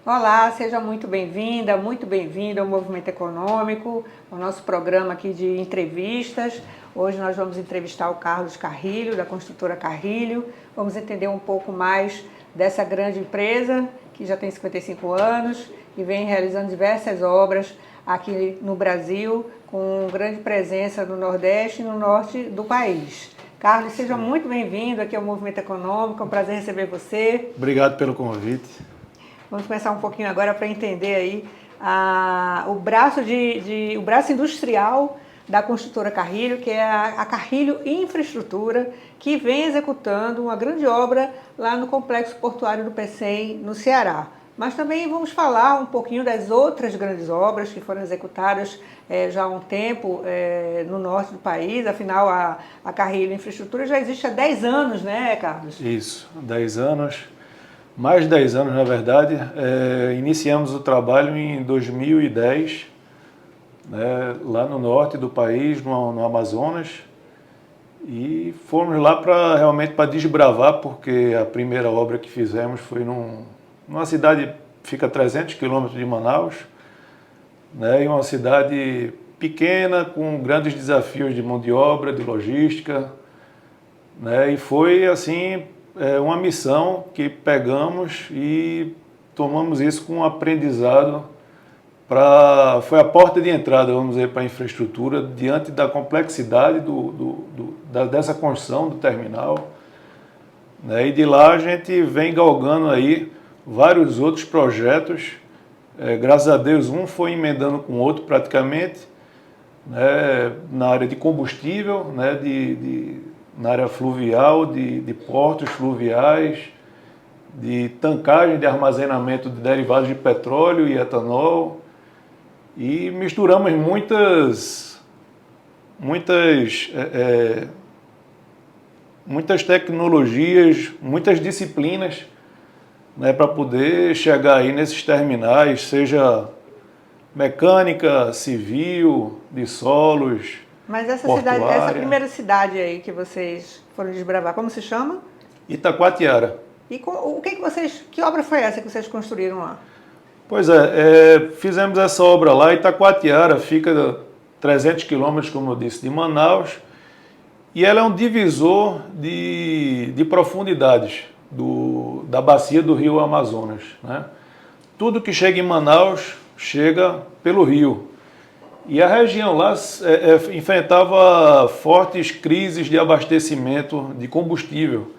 Olá, seja muito bem-vinda, muito bem-vindo ao Movimento Econômico, ao nosso programa aqui de entrevistas. Hoje nós vamos entrevistar o Carlos Carrilho, da construtora Carrilho. Vamos entender um pouco mais dessa grande empresa, que já tem 55 anos e vem realizando diversas obras aqui no Brasil, com grande presença no Nordeste e no Norte do país. Carlos, seja muito bem-vindo aqui ao Movimento Econômico, é um prazer receber você. Obrigado pelo convite. Vamos começar um pouquinho agora para entender aí o braço industrial da construtora Carrilho, que é a Carrilho Infraestrutura, que vem executando uma grande obra lá no Complexo Portuário do Pecém, no Ceará. Mas também vamos falar um pouquinho das outras grandes obras que foram executadas já há um tempo no norte do país. Afinal, a Carrilho Infraestrutura já existe há 10 anos, né, Carlos? Isso, 10 anos. Mais de 10 anos, na verdade. Iniciamos o trabalho em 2010, né, lá no norte do país, no Amazonas. E fomos lá realmente para desbravar, porque a primeira obra que fizemos foi numa cidade que fica a 300 quilômetros de Manaus, né, e uma cidade pequena, com grandes desafios de mão de obra, de logística, né, e foi assim uma missão que pegamos e tomamos isso com um aprendizado. Foi a porta de entrada, vamos dizer, para a infraestrutura, diante da complexidade dessa construção do terminal, né? E de lá a gente vem galgando aí vários outros projetos. Graças a Deus, um foi emendando com o outro praticamente, né? Na área de combustível, né? Na área fluvial, de portos fluviais, de tancagem de armazenamento de derivados de petróleo e etanol. E misturamos muitas tecnologias, muitas disciplinas, né, para poder chegar aí nesses terminais, seja mecânica, civil, de solos. Mas essa primeira cidade aí que vocês foram desbravar, como se chama? Itacoatiara. E que obra foi essa que vocês construíram lá? Pois fizemos essa obra lá. Itacoatiara fica a 300 quilômetros, como eu disse, de Manaus, e ela é um divisor de profundidades da bacia do rio Amazonas, né? Tudo que chega em Manaus chega pelo rio. E a região lá enfrentava fortes crises de abastecimento de combustível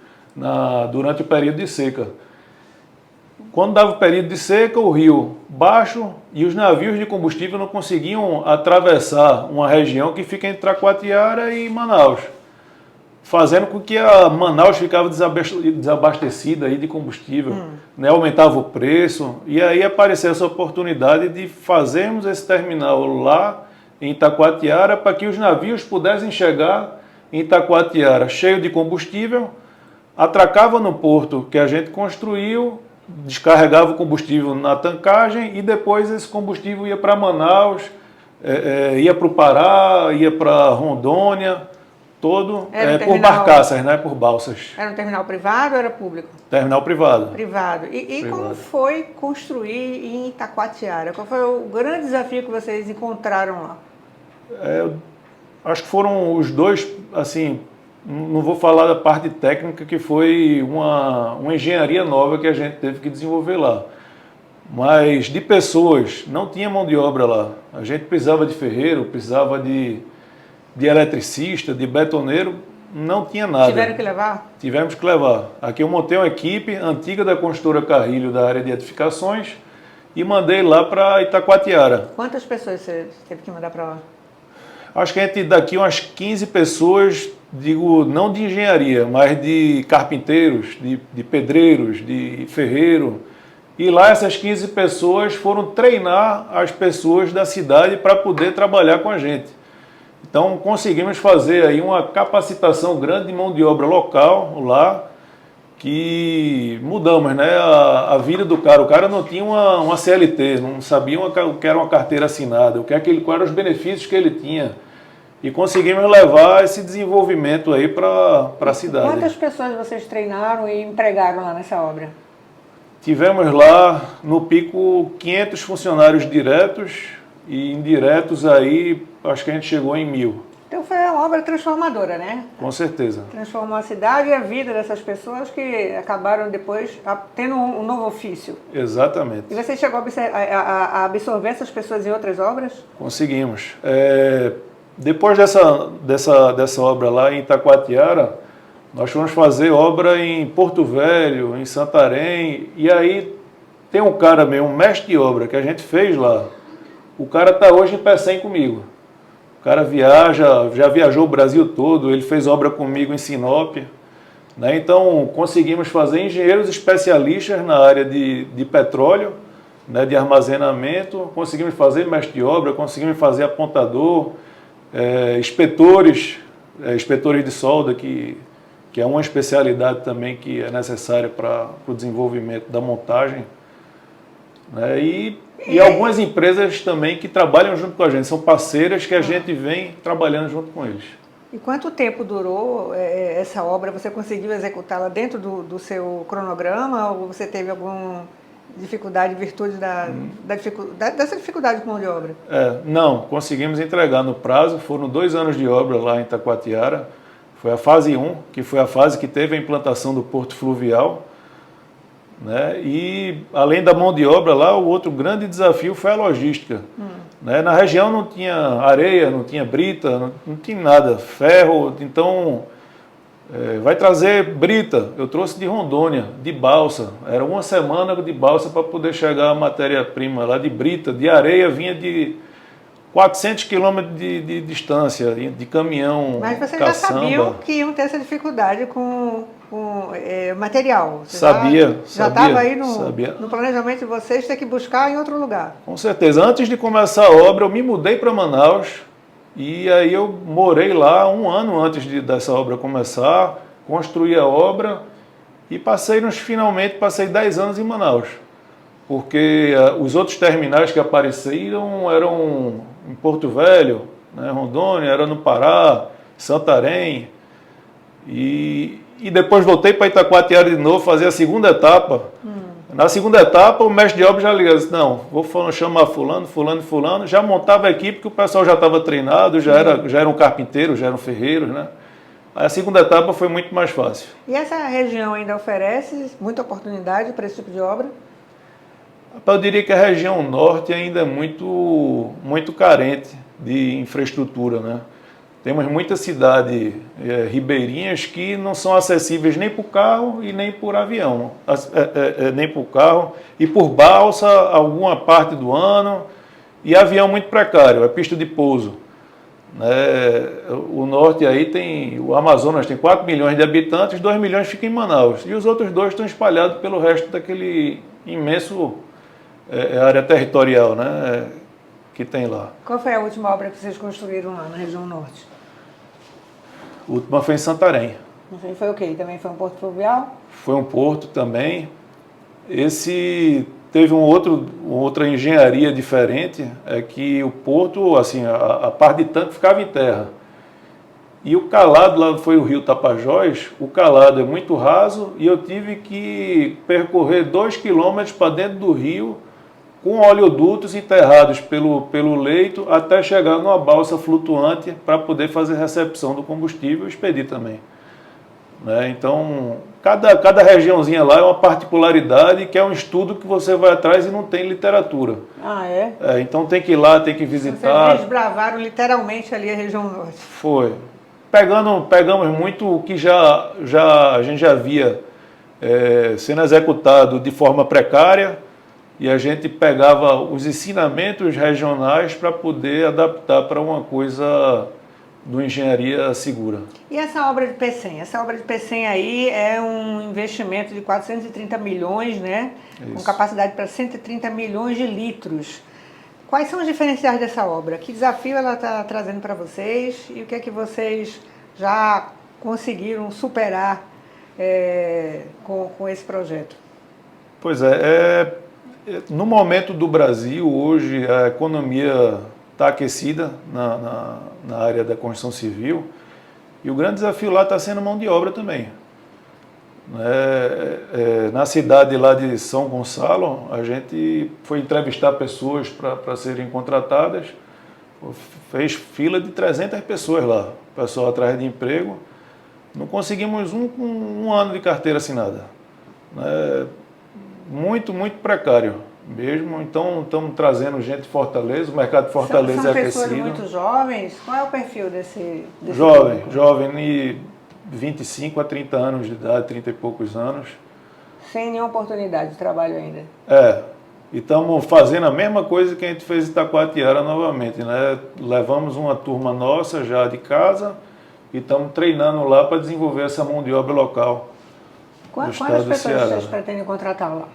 durante o período de seca. Quando dava o período de seca, o rio baixo e os navios de combustível não conseguiam atravessar uma região que fica entre Itacoatiara e Manaus, fazendo com que a Manaus ficava desabastecida aí de combustível, né? Aumentava o preço, e aí apareceu essa oportunidade de fazermos esse terminal lá em Itacoatiara para que os navios pudessem chegar em Itacoatiara cheio de combustível, atracava no porto que a gente construiu, descarregava o combustível na tancagem e depois esse combustível ia para Manaus, ia para o Pará, ia para Rondônia, todo por barcaças, né, por balsas. Era um terminal privado ou era público? Terminal privado. Privado. E Privado. Como foi construir em Itacoatiara? Qual foi o grande desafio que vocês encontraram lá? Acho que foram os dois, assim, não vou falar da parte técnica, que foi uma engenharia nova que a gente teve que desenvolver lá. Mas de pessoas, não tinha mão de obra lá. A gente precisava de ferreiro, precisava de eletricista, de betoneiro, não tinha nada. Tiveram que levar? Tivemos que levar. Aqui eu montei uma equipe antiga da construtora Carrilho, da área de edificações, e mandei lá para Itacoatiara. Quantas pessoas você teve que mandar para lá? Acho que a gente daqui umas 15 pessoas, digo, não de engenharia, mas de carpinteiros, de pedreiros, de ferreiro. E lá essas 15 pessoas foram treinar as pessoas da cidade para poder trabalhar com a gente. Então conseguimos fazer aí uma capacitação grande de mão de obra local lá, que mudamos, né, a vida do cara. O cara não tinha uma CLT, não sabia o que era uma carteira assinada, quais eram os benefícios que ele tinha. E conseguimos levar esse desenvolvimento aí para a cidade. Quantas pessoas vocês treinaram e empregaram lá nessa obra? tivemos lá no pico 500 funcionários diretos e indiretos aí, acho que a gente chegou em 1.000. Então foi uma obra transformadora, né? Com certeza. Transformou a cidade e a vida dessas pessoas que acabaram depois tendo um novo ofício. Exatamente. E você chegou a absorver essas pessoas em outras obras? Conseguimos. Depois dessa obra lá em Itacoatiara, nós fomos fazer obra em Porto Velho, em Santarém, e aí tem um cara mesmo, um mestre de obra que a gente fez lá. O cara está hoje em Pecém comigo. O cara viaja, já viajou o Brasil todo, ele fez obra comigo em Sinop, né? Então conseguimos fazer engenheiros especialistas na área de petróleo, né, de armazenamento, conseguimos fazer mestre de obra, conseguimos fazer apontador, inspetores de solda, que é uma especialidade também que é necessária para o desenvolvimento da montagem, né? E algumas empresas também que trabalham junto com a gente, são parceiras que a gente vem trabalhando junto com eles. E quanto tempo durou essa obra? Você conseguiu executá-la dentro do seu cronograma ou você teve alguma dificuldade em virtude dessa dificuldade com mão de obra? Não, conseguimos entregar no prazo, foram 2 anos de obra lá em Itacoatiara. Foi a fase 1, que foi a fase que teve a implantação do porto fluvial, né? E além da mão de obra lá, o outro grande desafio foi a logística. Né? Na região não tinha areia, não tinha brita, não tinha nada, ferro, então vai trazer brita. Eu trouxe de Rondônia, de balsa, era uma semana de balsa para poder chegar a matéria-prima lá de brita, de areia vinha de 400 quilômetros de distância, de caminhão, Mas vocês caçamba. já sabiam que iam ter essa dificuldade com material? Você Sabia. Já estava aí no planejamento de vocês ter que buscar em outro lugar? Com certeza. Antes de começar a obra, eu me mudei para Manaus e aí eu morei lá 1 ano antes dessa obra começar, construí a obra e passei 10 anos em Manaus. Porque os outros terminais que apareceram eram em Porto Velho, né, Rondônia, era no Pará, Santarém. E depois voltei para Itacoatiara de novo, fazer a segunda etapa. Na segunda etapa, o mestre de obra já ligou, disse, não, vou chamar fulano, já montava a equipe, que o pessoal já estava treinado, já eram carpinteiros, já eram ferreiros, né? Aí a segunda etapa foi muito mais fácil. E essa região ainda oferece muita oportunidade para esse tipo de obra? Eu diria que a região norte ainda é muito carente de infraestrutura, né? Temos muitas cidades ribeirinhas que não são acessíveis nem por carro e nem por avião, nem por carro e por balsa alguma parte do ano e avião muito precário, é pista de pouso. O norte aí o Amazonas tem 4 milhões de habitantes, 2 milhões ficam em Manaus e os outros 2 estão espalhados pelo resto daquele imenso área territorial, né, que tem lá. Qual foi a última obra que vocês construíram lá na região norte? A última foi em Santarém. Foi o quê? Também foi um porto fluvial? Foi um porto também. Esse teve outra engenharia diferente, é que o porto, assim, a parte de tanque ficava em terra. E o calado, lá foi o rio Tapajós, o calado é muito raso e eu tive que percorrer 2 quilômetros para dentro do rio com oleodutos enterrados pelo leito até chegar numa balsa flutuante para poder fazer recepção do combustível e expedir também. Né? Então, cada regiãozinha lá é uma particularidade que é um estudo que você vai atrás e não tem literatura. Então tem que ir lá, tem que visitar. Vocês desbravaram literalmente ali a região norte. Foi. Pegamos muito o que a gente já via sendo executado de forma precária e a gente pegava os ensinamentos regionais para poder adaptar para uma coisa de engenharia segura. E essa obra de Pecém? Essa obra de Pecém aí é um investimento de 430 milhões, né? Isso. Com capacidade para 130 milhões de litros. Quais são os diferenciais dessa obra? Que desafio ela está trazendo para vocês e o que é que vocês já conseguiram superar com esse projeto? Pois no momento do Brasil, hoje, a economia está aquecida na área da construção civil e o grande desafio lá está sendo mão de obra também. né? Na cidade lá de São Gonçalo, a gente foi entrevistar pessoas para serem contratadas, fez fila de 300 pessoas lá, o pessoal atrás de emprego, não conseguimos um ano de carteira assinada, né? Muito, muito precário mesmo. Então estamos trazendo gente de Fortaleza, o mercado de Fortaleza são é aquecido. pessoas muito jovens? Qual é o perfil desse Jovem, de 25 a 30 anos de idade, 30 e poucos anos. Sem nenhuma oportunidade de trabalho ainda? E estamos fazendo a mesma coisa que a gente fez em Itacoatiara novamente, né? Levamos uma turma nossa já de casa e estamos treinando lá para desenvolver essa mão de obra local. Quantas pessoas vocês pretendem contratar lá?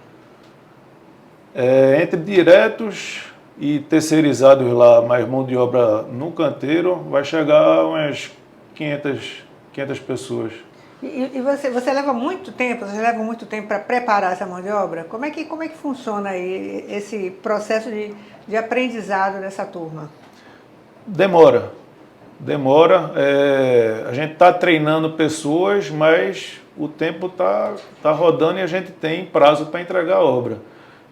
Entre diretos e terceirizados lá, mais mão de obra no canteiro, vai chegar a umas 500 pessoas. E você leva muito tempo, vocês levam muito tempo para preparar essa mão de obra? Como é que funciona aí esse processo de aprendizado dessa turma? Demora. A gente está treinando pessoas, mas o tempo tá rodando e a gente tem prazo para entregar a obra.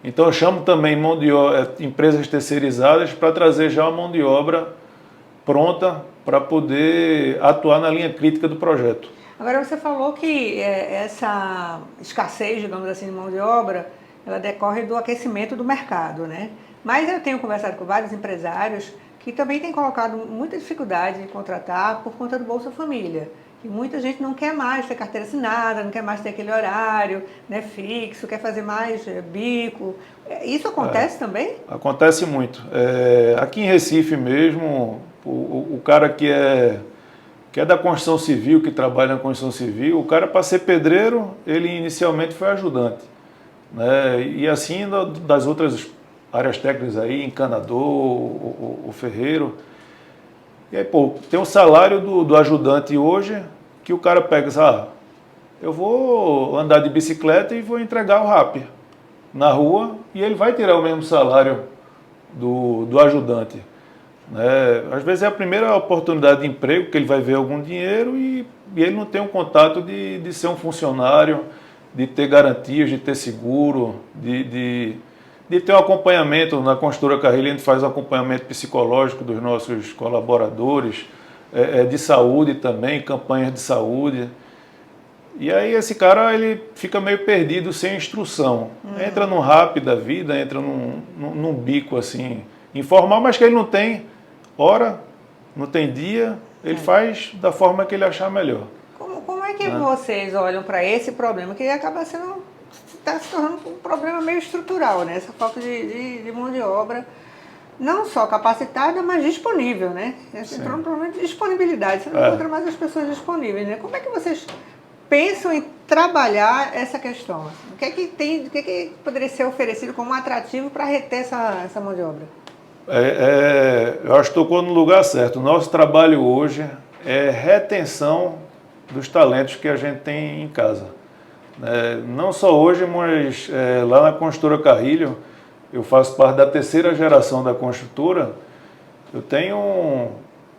Então eu chamo também empresas terceirizadas para trazer já uma mão de obra pronta para poder atuar na linha crítica do projeto. Agora você falou que essa escassez, digamos assim, de mão de obra, ela decorre do aquecimento do mercado, né? Mas eu tenho conversado com vários empresários que também têm colocado muita dificuldade de contratar por conta do Bolsa Família. E muita gente não quer mais ter carteira assinada, não quer mais ter aquele horário, né, fixo, quer fazer mais bico. Isso acontece também? Acontece muito. Aqui em Recife mesmo, o cara que é da construção civil, que trabalha na construção civil, o cara, para ser pedreiro, ele inicialmente foi ajudante, né? E assim das outras áreas técnicas aí, encanador, o ferreiro. E aí, tem o salário do ajudante hoje, que o cara pega, eu vou andar de bicicleta e vou entregar o RAP na rua, e ele vai tirar o mesmo salário do ajudante, né? Às vezes é a primeira oportunidade de emprego que ele vai ver algum dinheiro e ele não tem um contato de ser um funcionário, de ter garantias, de ter seguro, de ter um acompanhamento. Na Construtora Carrilho a gente faz o acompanhamento psicológico dos nossos colaboradores, de saúde também, campanhas de saúde. E aí esse cara ele fica meio perdido, sem instrução. Entra num RAP da vida, entra num bico assim, informal, mas que ele não tem hora, não tem dia, ele faz da forma que ele achar melhor. Como é que vocês olham para esse problema, que acaba está se tornando um problema meio estrutural, né? Essa falta de mão de obra, não só capacitada, mas disponível, né? Entrou um problema de disponibilidade, você não encontra mais as pessoas disponíveis, né? Como é que vocês pensam em trabalhar essa questão? O que é que poderia ser oferecido como atrativo para reter essa mão de obra? Eu acho que tocou no lugar certo. O nosso trabalho hoje é retenção dos talentos que a gente tem em casa. Não só hoje, mas lá na Construtora Carrilho, eu faço parte da terceira geração da construtora. Eu tenho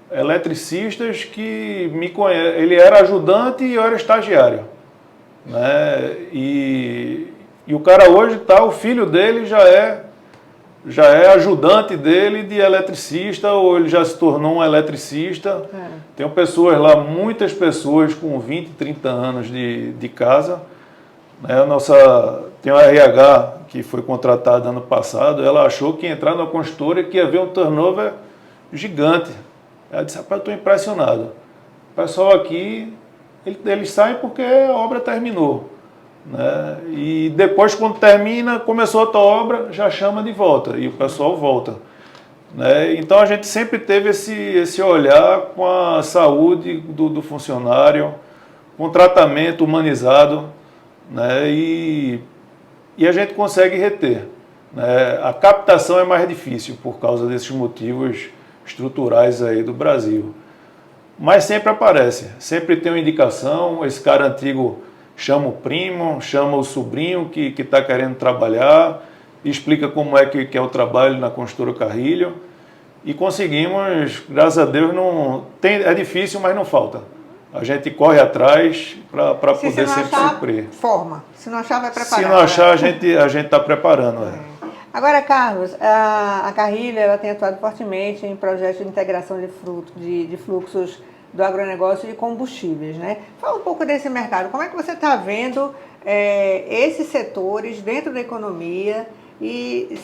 eletricistas que me conhecem. Ele era ajudante e eu era estagiário, né? E o cara hoje o filho dele já é ajudante dele de eletricista, ou ele já se tornou um eletricista. Tem pessoas lá, muitas pessoas com 20, 30 anos de casa. Tem a RH, que foi contratada ano passado, ela achou que ia entrar na construtora que ia ver um turnover gigante. Ela disse, rapaz, eu estou impressionado. O pessoal aqui, eles saem porque a obra terminou, né? E depois, quando termina, começou outra obra, já chama de volta, e o pessoal volta, né? Então a gente sempre teve esse olhar com a saúde do funcionário, com tratamento humanizado, né? E a gente consegue reter, né? A captação é mais difícil por causa desses motivos estruturais aí do Brasil. Mas sempre aparece, sempre tem uma indicação, esse cara antigo chama o primo, chama o sobrinho que está querendo trabalhar, explica como é que é o trabalho na Construtora Carrilho, e conseguimos, graças a Deus, é difícil, mas não falta. a gente corre atrás para poder não sempre achar, suprir. forma. Se não achar, vai preparar. Se não achar, a gente está preparando. Agora, Carlos, a Carrilho ela tem atuado fortemente em projetos de integração de fluxos do agronegócio e de combustíveis, né? Fala um pouco desse mercado. Como é que você está vendo esses setores dentro da economia e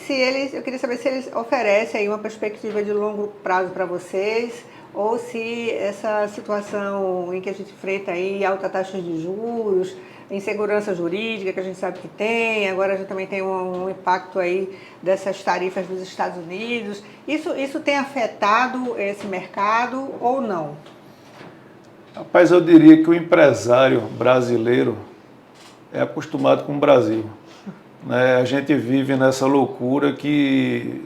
eu queria saber se eles oferecem aí uma perspectiva de longo prazo para vocês ou se essa situação em que a gente enfrenta aí alta taxa de juros, insegurança jurídica que a gente sabe que tem, agora a gente também tem um impacto aí dessas tarifas dos Estados Unidos. Isso tem afetado esse mercado ou não? Rapaz, eu diria que o empresário brasileiro é acostumado com o Brasil. Né? A gente vive nessa loucura que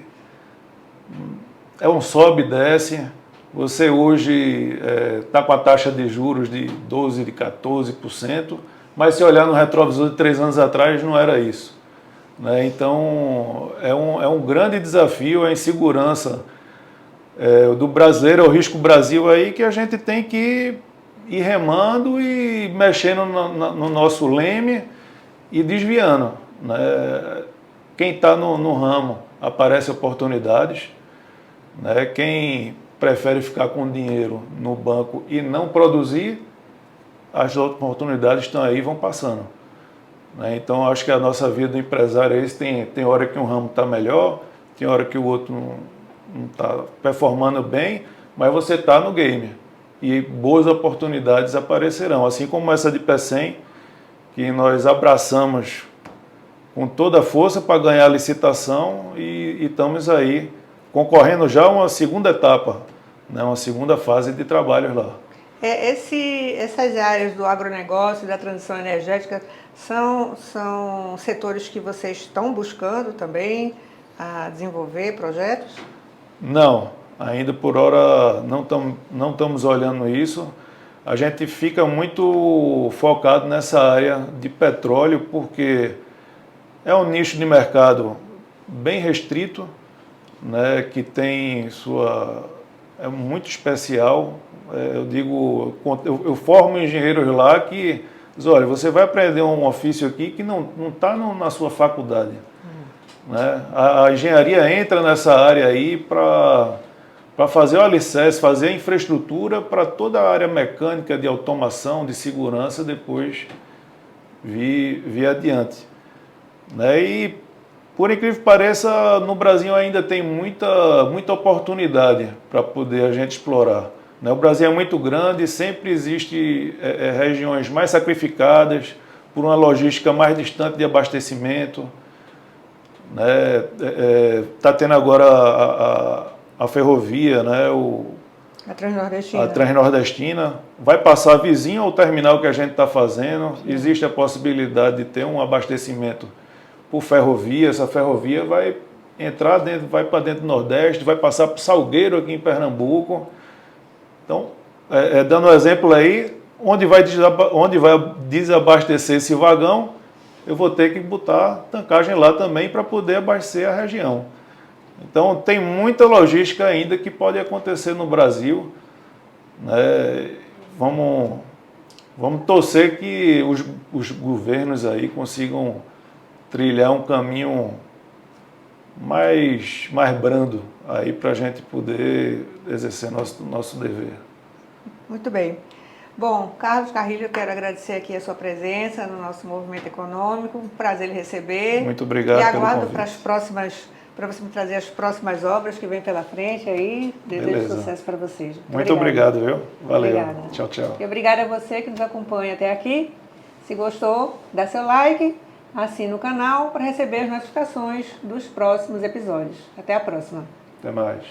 é um sobe e desce. Você hoje está com a taxa de juros de 12%, de 14%, mas se olhar no retrovisor de 3 anos atrás não era isso. Né? Então é um grande desafio a insegurança do brasileiro, é o risco Brasil aí que a gente tem que ir remando e mexendo no nosso leme e desviando. Né? Quem está no ramo aparece oportunidades, né? Quem prefere ficar com dinheiro no banco e não produzir, as oportunidades estão aí e vão passando. Né? Então, acho que a nossa vida do empresário é isso. Tem hora que um ramo está melhor, tem hora que o outro não está performando bem, mas você está no game e boas oportunidades aparecerão. Assim como essa de Pecém, que nós abraçamos com toda a força para ganhar a licitação e estamos aí concorrendo já a uma segunda etapa, né, uma segunda fase de trabalhos lá. Essas áreas do agronegócio e da transição energética são setores que vocês estão buscando também a desenvolver projetos? Não, ainda por hora não estamos olhando isso. A gente fica muito focado nessa área de petróleo porque é um nicho de mercado bem restrito, né, que tem é muito especial. Eu formo engenheiros lá que diz, olha, você vai aprender um ofício aqui que não está na sua faculdade. Né? A engenharia entra nessa área aí para fazer o alicerce, fazer a infraestrutura para toda a área mecânica de automação, de segurança, depois vir adiante. Né? E, por incrível que pareça, no Brasil ainda tem muita oportunidade para poder a gente explorar. Né? O Brasil é muito grande, sempre existe regiões mais sacrificadas por uma logística mais distante de abastecimento. Está tendo agora a ferrovia, né? A Transnordestina. A Transnordestina vai passar vizinho ao terminal que a gente está fazendo. Sim. Existe a possibilidade de ter um abastecimento por ferrovia. Essa ferrovia vai entrar dentro, vai para dentro do Nordeste, vai passar por Salgueiro aqui em Pernambuco. Então, dando um exemplo aí, onde vai desabastecer esse vagão, eu vou ter que botar tancagem lá também para poder abastecer a região. Então, tem muita logística ainda que pode acontecer no Brasil. Né? Vamos torcer que os governos aí consigam trilhar um caminho mais brando aí para a gente poder exercer nosso dever. Muito bem. Bom, Carlos Carrilho, eu quero agradecer aqui a sua presença no nosso movimento econômico. Um prazer lhe receber. Muito obrigado. E aguardo para você me trazer as próximas obras que vem pela frente aí. Desejo sucesso para vocês. Muito obrigado, viu? Valeu. Obrigada. Tchau, tchau. E obrigada a você que nos acompanha até aqui. Se gostou, dá seu like, assine o canal para receber as notificações dos próximos episódios. Até a próxima. Até mais.